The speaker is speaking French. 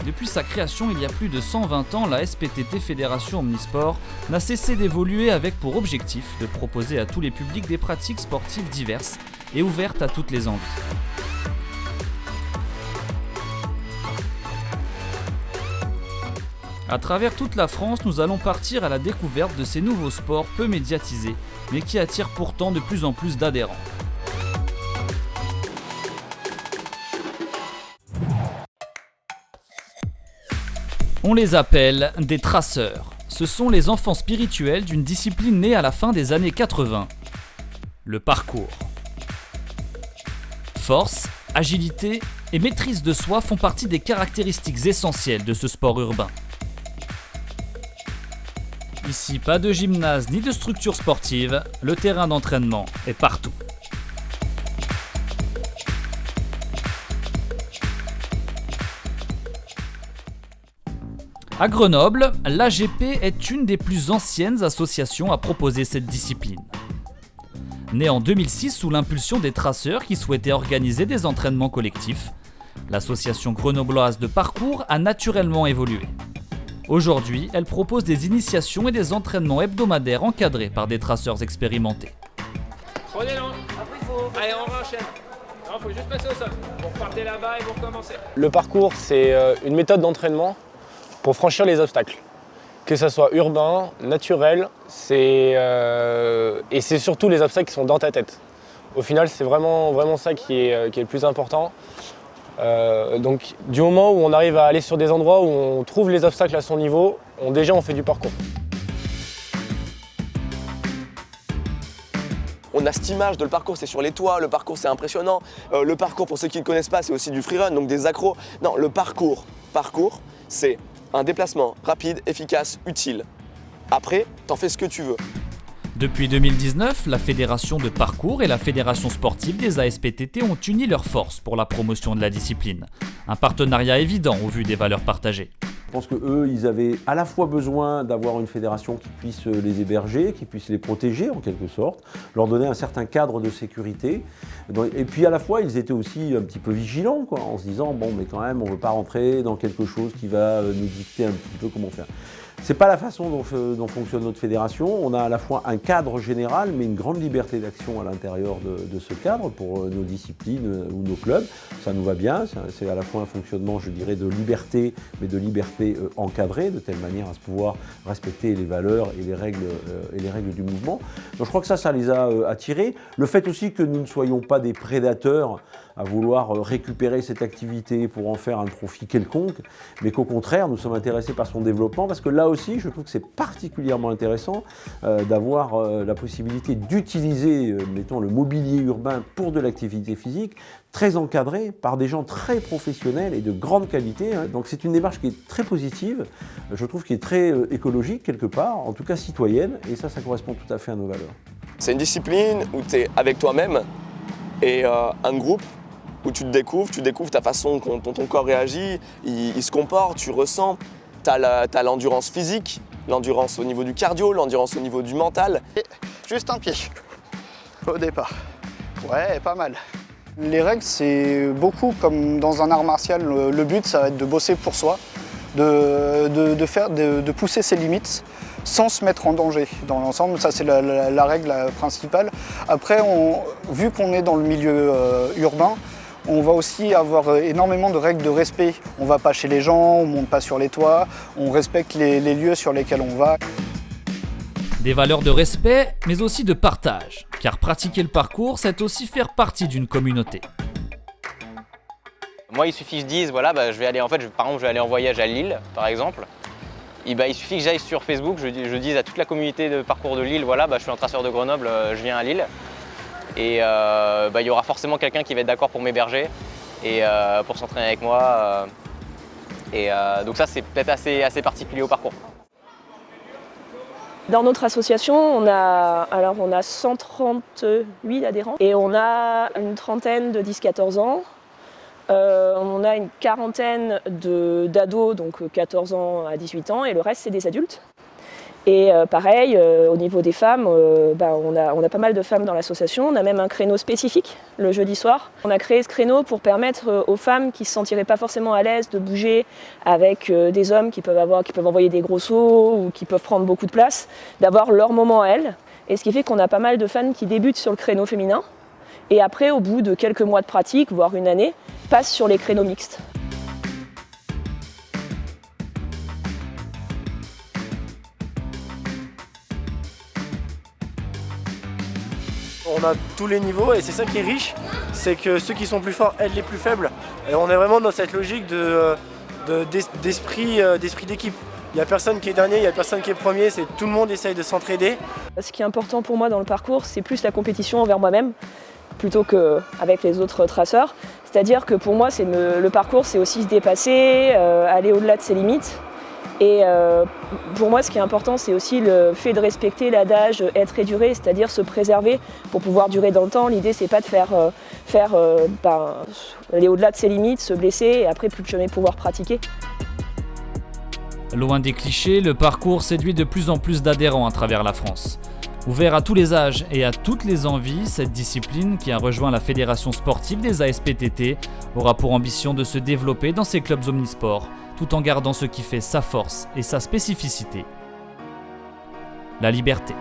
Depuis sa création il y a plus de 120 ans, la SPTT Fédération Omnisport n'a cessé d'évoluer avec pour objectif de proposer à tous les publics des pratiques sportives diverses et ouvertes à toutes les envies. À travers toute la France, nous allons partir à la découverte de ces nouveaux sports peu médiatisés, mais qui attirent pourtant de plus en plus d'adhérents. On les appelle des traceurs. Ce sont les enfants spirituels d'une discipline née à la fin des années 80. Le parcours. Force, agilité et maîtrise de soi font partie des caractéristiques essentielles de ce sport urbain. Ici, pas de gymnase ni de structure sportive, le terrain d'entraînement est partout. À Grenoble, l'AGP est une des plus anciennes associations à proposer cette discipline. Née en 2006 sous l'impulsion des traceurs qui souhaitaient organiser des entraînements collectifs, l'association grenobloise de parcours a naturellement évolué. Aujourd'hui, elle propose des initiations et des entraînements hebdomadaires encadrés par des traceurs expérimentés. Prenez l'eau. Allez, on enchaîne. Il faut juste passer au sol. Vous repartez là-bas et vous recommencez. Le parcours, c'est une méthode d'entraînement pour franchir les obstacles. Que ce soit urbain, naturel, et c'est surtout les obstacles qui sont dans ta tête. Au final, c'est vraiment ça qui est le plus important. Donc du moment où on arrive à aller sur des endroits où on trouve les obstacles à son niveau, déjà on fait du parcours. On a cette image de le parcours, c'est sur les toits, le parcours c'est impressionnant. Le parcours, pour ceux qui ne le connaissent pas, c'est aussi du freerun, donc des accros. Non, le parcours, c'est un déplacement rapide, efficace, utile. Après, t'en fais ce que tu veux. Depuis 2019, la Fédération de parcours et la Fédération sportive des ASPTT ont uni leurs forces pour la promotion de la discipline. Un partenariat évident au vu des valeurs partagées. Je pense qu'eux, ils avaient à la fois besoin d'avoir une fédération qui puisse les héberger, qui puisse les protéger en quelque sorte, leur donner un certain cadre de sécurité. Et puis à la fois, ils étaient aussi un petit peu vigilants, quoi, en se disant, bon, mais quand même, on ne veut pas rentrer dans quelque chose qui va nous dicter un petit peu comment faire. C'est pas la façon dont fonctionne notre fédération. On a à la fois un cadre général, mais une grande liberté d'action à l'intérieur de ce cadre pour nos disciplines ou nos clubs. Ça nous va bien. C'est à la fois un fonctionnement, je dirais, de liberté, mais de liberté encadrée, de telle manière à se pouvoir respecter les valeurs et les règles du mouvement. Donc je crois que ça les a attirés. Le fait aussi que nous ne soyons pas des prédateurs à vouloir récupérer cette activité pour en faire un profit quelconque, mais qu'au contraire, nous sommes intéressés par son développement, parce que là aussi, je trouve que c'est particulièrement intéressant d'avoir la possibilité d'utiliser, mettons, le mobilier urbain pour de l'activité physique, très encadré par des gens très professionnels et de grande qualité. Donc c'est une démarche qui est très positive, je trouve qui est très écologique quelque part, en tout cas citoyenne, et ça correspond tout à fait à nos valeurs. C'est une discipline où tu es avec toi-même et un groupe où tu découvres ta façon dont ton corps réagit, il se comporte, tu ressens, tu as l'endurance physique, l'endurance au niveau du cardio, l'endurance au niveau du mental. Et juste un pied au départ. Ouais, pas mal. Les règles, c'est beaucoup comme dans un art martial, le but ça va être de bosser pour soi, de pousser ses limites sans se mettre en danger dans l'ensemble. Ça c'est la règle principale. Après, vu qu'on est dans le milieu urbain, on va aussi avoir énormément de règles de respect. On ne va pas chez les gens, on ne monte pas sur les toits, on respecte les lieux sur lesquels on va. Des valeurs de respect, mais aussi de partage, car pratiquer le parcours, c'est aussi faire partie d'une communauté. Moi, il suffit que je dise, voilà, je vais aller, par exemple, je vais aller en voyage à Lille, par exemple. Et il suffit que j'aille sur Facebook, je dise à toute la communauté de parcours de Lille, voilà, je suis un traceur de Grenoble, je viens à Lille. Et il y aura forcément quelqu'un qui va être d'accord pour m'héberger et pour s'entraîner avec moi. Donc ça, c'est peut-être assez particulier au parcours. Dans notre association, on a 138 adhérents et on a une trentaine de 10-14 ans. On a une quarantaine d'ados, donc 14 ans à 18 ans, et le reste, c'est des adultes. Et pareil, au niveau des femmes, on a pas mal de femmes dans l'association. On a même un créneau spécifique le jeudi soir. On a créé ce créneau pour permettre aux femmes qui ne se sentiraient pas forcément à l'aise de bouger avec des hommes qui peuvent envoyer des gros sauts ou qui peuvent prendre beaucoup de place, d'avoir leur moment à elles. Et ce qui fait qu'on a pas mal de femmes qui débutent sur le créneau féminin et après, au bout de quelques mois de pratique, voire une année, passent sur les créneaux mixtes. On a tous les niveaux et c'est ça qui est riche, c'est que ceux qui sont plus forts aident les plus faibles. Et on est vraiment dans cette logique d'esprit d'équipe. Il n'y a personne qui est dernier, il n'y a personne qui est premier, c'est tout le monde essaye de s'entraider. Ce qui est important pour moi dans le parcours, c'est plus la compétition envers moi-même plutôt qu'avec les autres traceurs. C'est-à-dire que pour moi, le parcours, c'est aussi se dépasser, aller au-delà de ses limites. Et pour moi, ce qui est important, c'est aussi le fait de respecter l'adage être et durer, c'est-à-dire se préserver pour pouvoir durer dans le temps. L'idée, c'est pas de aller au-delà de ses limites, se blesser et après plus jamais pouvoir pratiquer. Loin des clichés, le parcours séduit de plus en plus d'adhérents à travers la France. Ouvert à tous les âges et à toutes les envies, cette discipline, qui a rejoint la Fédération sportive des ASPTT, aura pour ambition de se développer dans ces clubs omnisports, tout en gardant ce qui fait sa force et sa spécificité, la liberté.